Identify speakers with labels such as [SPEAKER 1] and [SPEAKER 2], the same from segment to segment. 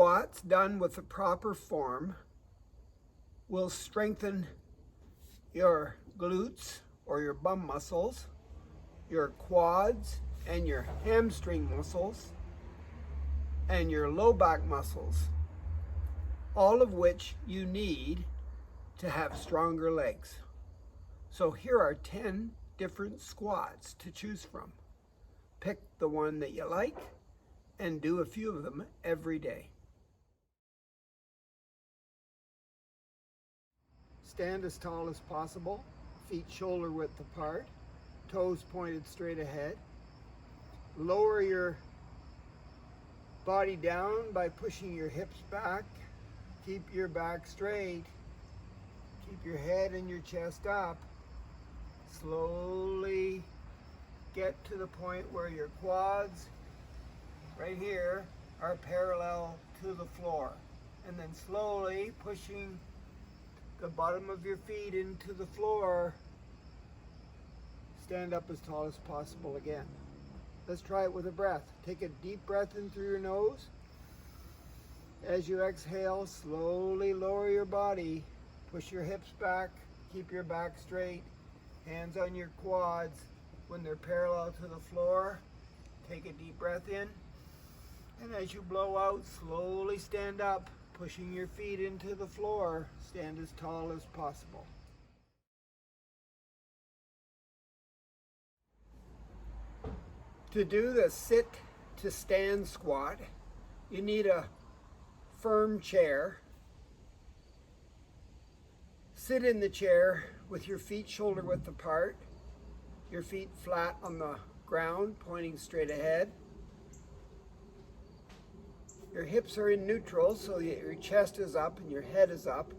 [SPEAKER 1] squats done with the proper form will strengthen your glutes or your bum muscles, your quads and your hamstring muscles, and your low back muscles, all of which you need to have stronger legs. So here are 10 different squats to choose from. Pick the one that you like and do a few of them every day. Stand as tall as possible, feet shoulder width apart, toes pointed straight ahead. Lower your body down by pushing your hips back. Keep your back straight. Keep your head and your chest up. Slowly get to the point where your quads, right here, are parallel to the floor. And then slowly pushing the bottom of your feet into the floor. Stand up as tall as possible again. Let's try it with a breath. Take a deep breath in through your nose. As you exhale, slowly lower your body. Push your hips back. Keep your back straight. Hands on your quads. When they're parallel to the floor, take a deep breath in. And as you blow out, slowly stand up, pushing your feet into the floor. Stand as tall as possible. To do the sit to stand squat, you need a firm chair. Sit in the chair with your feet shoulder width apart, your feet flat on the ground, pointing straight ahead. Your hips are in neutral so that your chest is up and your head is up.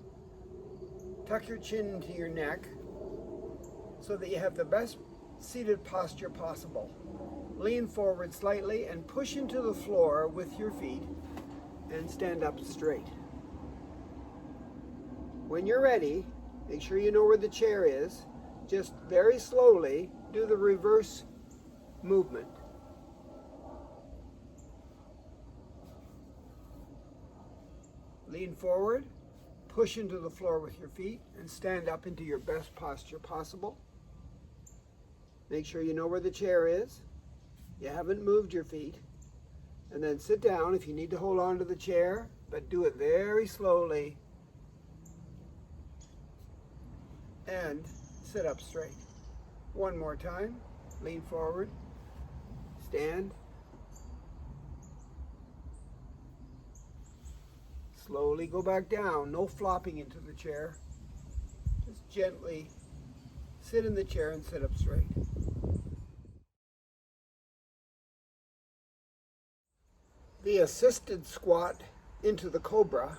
[SPEAKER 1] Tuck your chin into your neck so that you have the best seated posture possible. Lean forward slightly and push into the floor with your feet and stand up straight. When you're ready, make sure you know where the chair is. Just very slowly do the reverse movement. Lean forward, push into the floor with your feet, and stand up into your best posture possible. Make sure you know where the chair is. You haven't moved your feet. And then sit down if you need to hold on to the chair, but do it very slowly. And sit up straight. One more time. Lean forward. Stand. Slowly go back down. No flopping into the chair. Just gently sit in the chair and sit up straight. The assisted squat into the Cobra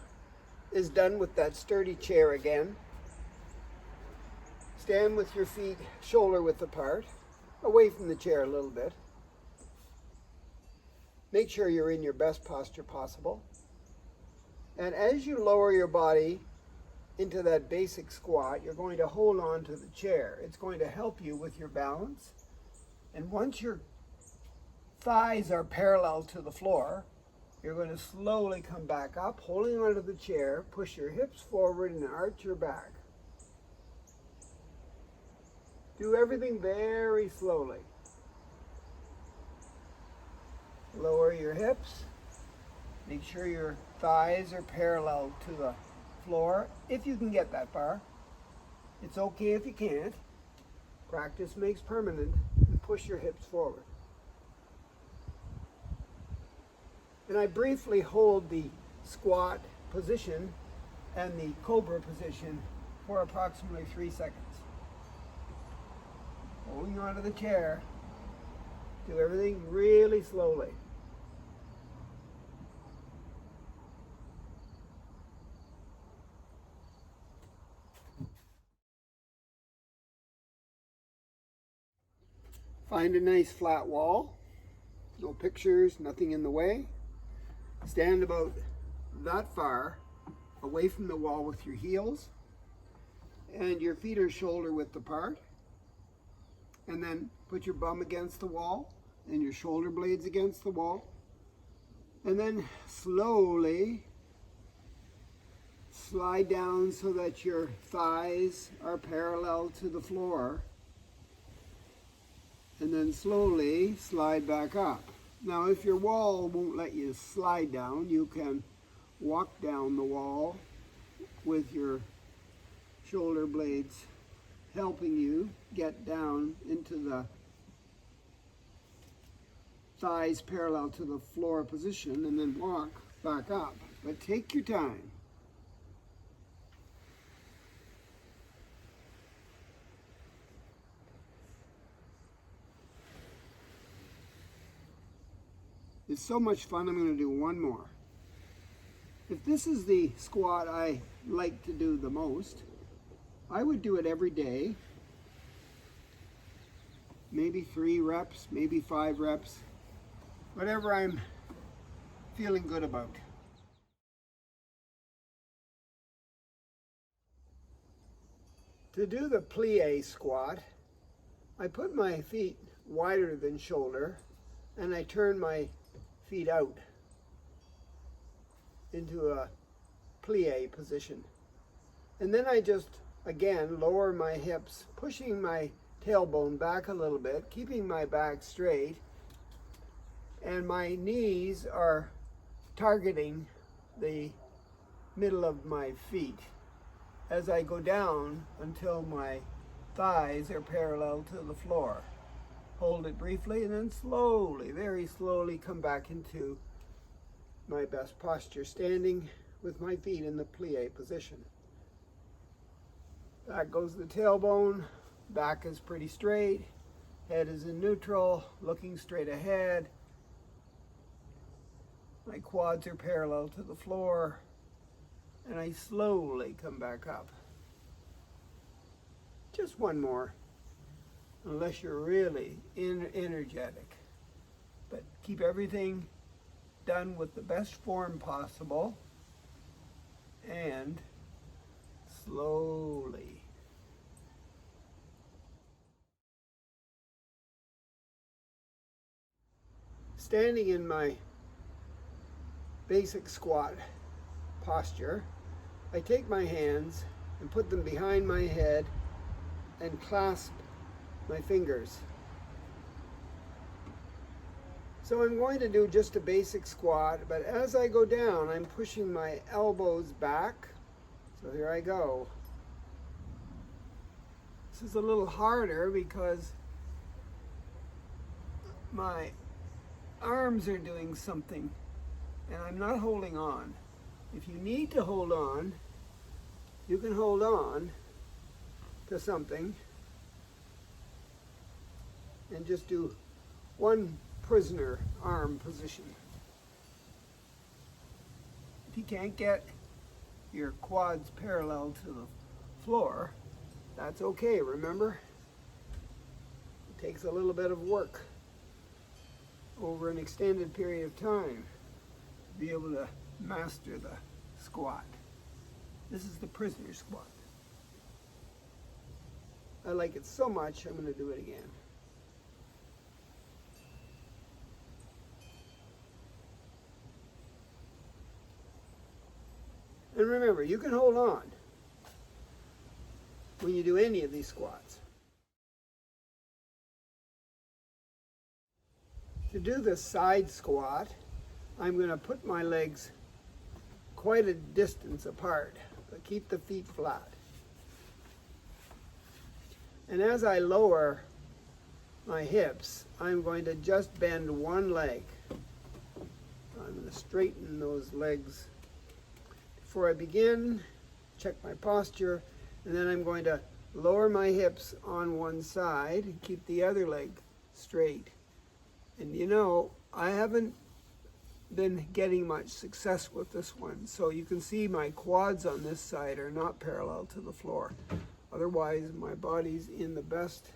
[SPEAKER 1] is done with that sturdy chair again. Stand with your feet shoulder width apart, away from the chair a little bit. Make sure you're in your best posture possible. And as you lower your body into that basic squat, you're going to hold on to the chair. It's going to help you with your balance. And once your thighs are parallel to the floor, you're going to slowly come back up, holding onto the chair, push your hips forward and arch your back. Do everything very slowly. Lower your hips. Make sure your thighs are parallel to the floor, if you can get that far. It's okay if you can't. Practice makes permanent. And push your hips forward. And I briefly hold the squat position and the Cobra position for approximately 3 seconds. Holding onto the chair. Do everything really slowly. Find a nice flat wall. No pictures, nothing in the way. Stand about that far away from the wall with your heels, and your feet are shoulder width apart. And then put your bum against the wall and your shoulder blades against the wall. And then slowly slide down so that your thighs are parallel to the floor. And then slowly slide back up. Now, if your wall won't let you slide down, you can walk down the wall with your shoulder blades helping you get down into the thighs parallel to the floor position and then walk back up. But take your time. It's so much fun. I'm going to do one more. If this is the squat I like to do the most, I would do it every day. Maybe 3 reps, maybe 5 reps, whatever I'm feeling good about. To do the plie squat, I put my feet wider than shoulder and I turn my feet out into a plie position. And then I just, again, lower my hips, pushing my tailbone back a little bit, keeping my back straight, and my knees are targeting the middle of my feet as I go down until my thighs are parallel to the floor. Hold it briefly and then slowly, very slowly come back into my best posture, standing with my feet in the plie position. Back goes the tailbone, back is pretty straight, head is in neutral, looking straight ahead. My quads are parallel to the floor, and I slowly come back up. Just one more. Unless you're really energetic. But keep everything done with the best form possible and slowly. Standing in my basic squat posture, I take my hands and put them behind my head and clasp my fingers. So I'm going to do just a basic squat, but as I go down, I'm pushing my elbows back. So here I go. This is a little harder because my arms are doing something and I'm not holding on. If you need to hold on, you can hold on to something and just do one prisoner arm position. If you can't get your quads parallel to the floor, that's okay, remember? It takes a little bit of work over an extended period of time to be able to master the squat. This is the prisoner squat. I like it so much, I'm going to do it again. And remember, you can hold on when you do any of these squats. To do the side squat, I'm going to put my legs quite a distance apart, but keep the feet flat. And as I lower my hips, I'm going to just bend one leg. I'm going to straighten those legs. Before I begin, check my posture, and then I'm going to lower my hips on one side and keep the other leg straight. And you know, I haven't been getting much success with this one, so you can see my quads on this side are not parallel to the floor. Otherwise, my body's in the best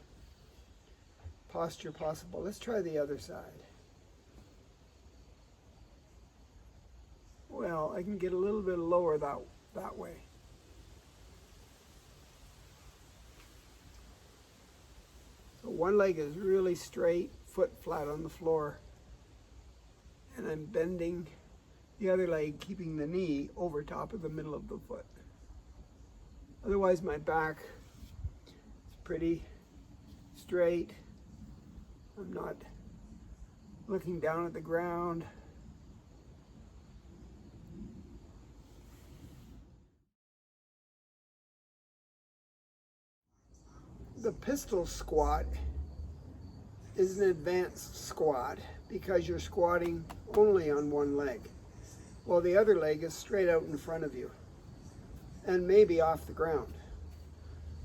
[SPEAKER 1] posture possible. Let's try the other side. Well, I can get a little bit lower that way. So one leg is really straight, foot flat on the floor, and I'm bending the other leg keeping the knee over top of the middle of the foot. Otherwise my back is pretty straight. I'm not looking down at the ground. The pistol squat is an advanced squat because you're squatting only on one leg, while the other leg is straight out in front of you and maybe off the ground.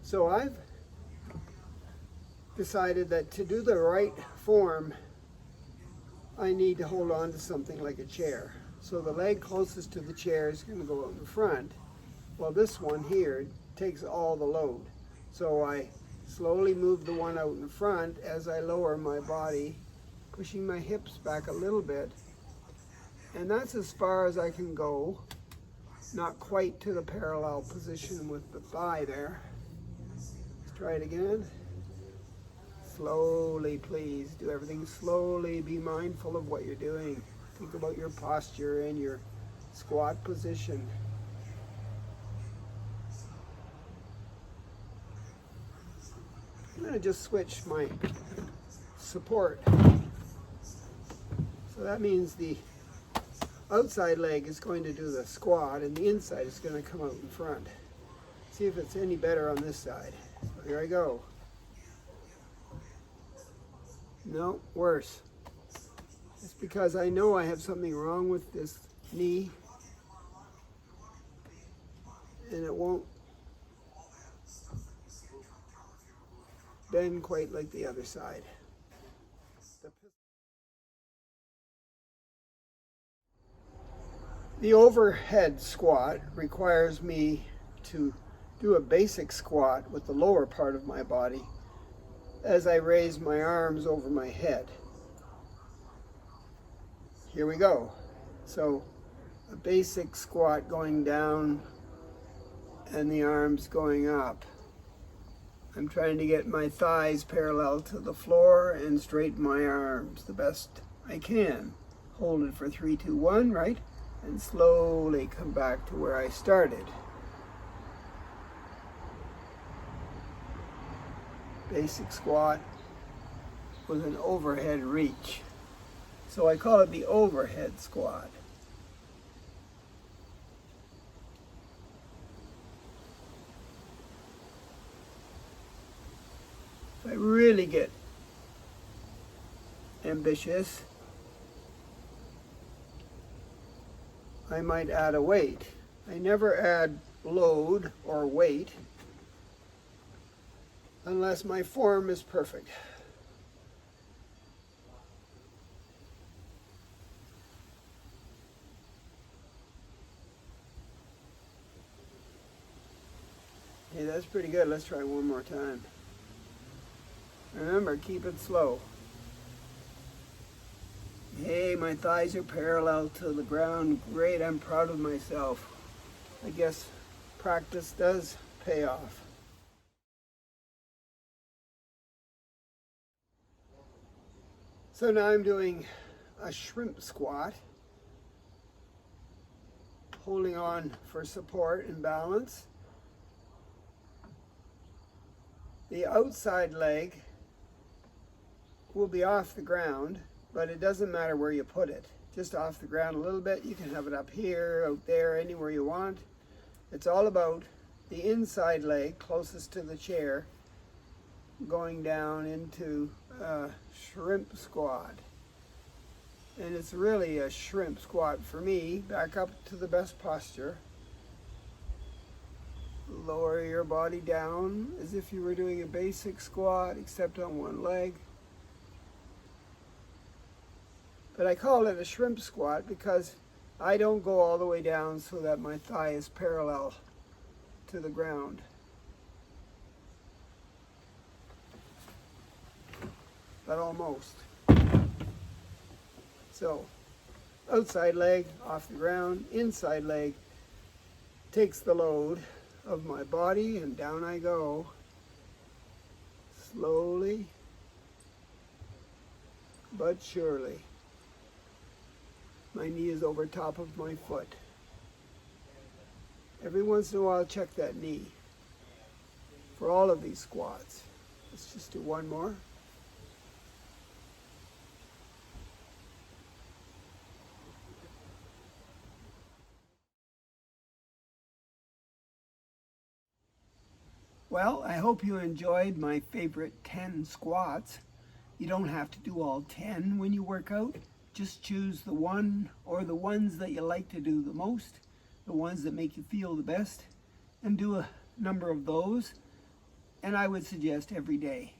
[SPEAKER 1] So I've decided that to do the right form, I need to hold on to something like a chair. So the leg closest to the chair is going to go out in front, while this one here takes all the load. So I slowly move the one out in front as I lower my body, pushing my hips back a little bit. And that's as far as I can go, not quite to the parallel position with the thigh there. Let's try it again. Slowly, please. Do everything slowly. Be mindful of what you're doing. Think about your posture and your squat position. I'm going to just switch my support. So that means the outside leg is going to do the squat and the inside is going to come out in front. See if it's any better on this side. So here I go. No, worse. It's because I know I have something wrong with this knee and it won't bend quite like the other side. The overhead squat requires me to do a basic squat with the lower part of my body as I raise my arms over my head. Here we go. So a basic squat going down and the arms going up. I'm trying to get my thighs parallel to the floor and straighten my arms the best I can. Hold it for 3, 2, 1, right? And slowly come back to where I started. Basic squat with an overhead reach. So I call it the overhead squat. If I really get ambitious, I might add a weight. I never add load or weight unless my form is perfect. Okay, that's pretty good. Let's try one more time. Remember, keep it slow. Hey, my thighs are parallel to the ground. Great, I'm proud of myself. I guess practice does pay off. So now I'm doing a shrimp squat, holding on for support and balance. The outside leg will be off the ground, but it doesn't matter where you put it. Just off the ground a little bit. You can have it up here, out there, anywhere you want. It's all about the inside leg closest to the chair going down into a shrimp squat. And it's really a shrimp squat for me. Back up to the best posture. Lower your body down as if you were doing a basic squat except on one leg. But I call it a shrimp squat because I don't go all the way down so that my thigh is parallel to the ground. But almost. So, outside leg off the ground, inside leg takes the load of my body and down I go. Slowly but surely. My knee is over top of my foot. Every once in a while, check that knee for all of these squats. Let's just do one more. Well, I hope you enjoyed my favorite 10 squats. You don't have to do all 10 when you work out. Just choose the one or the ones that you like to do the most, the ones that make you feel the best, and do a number of those. And I would suggest every day.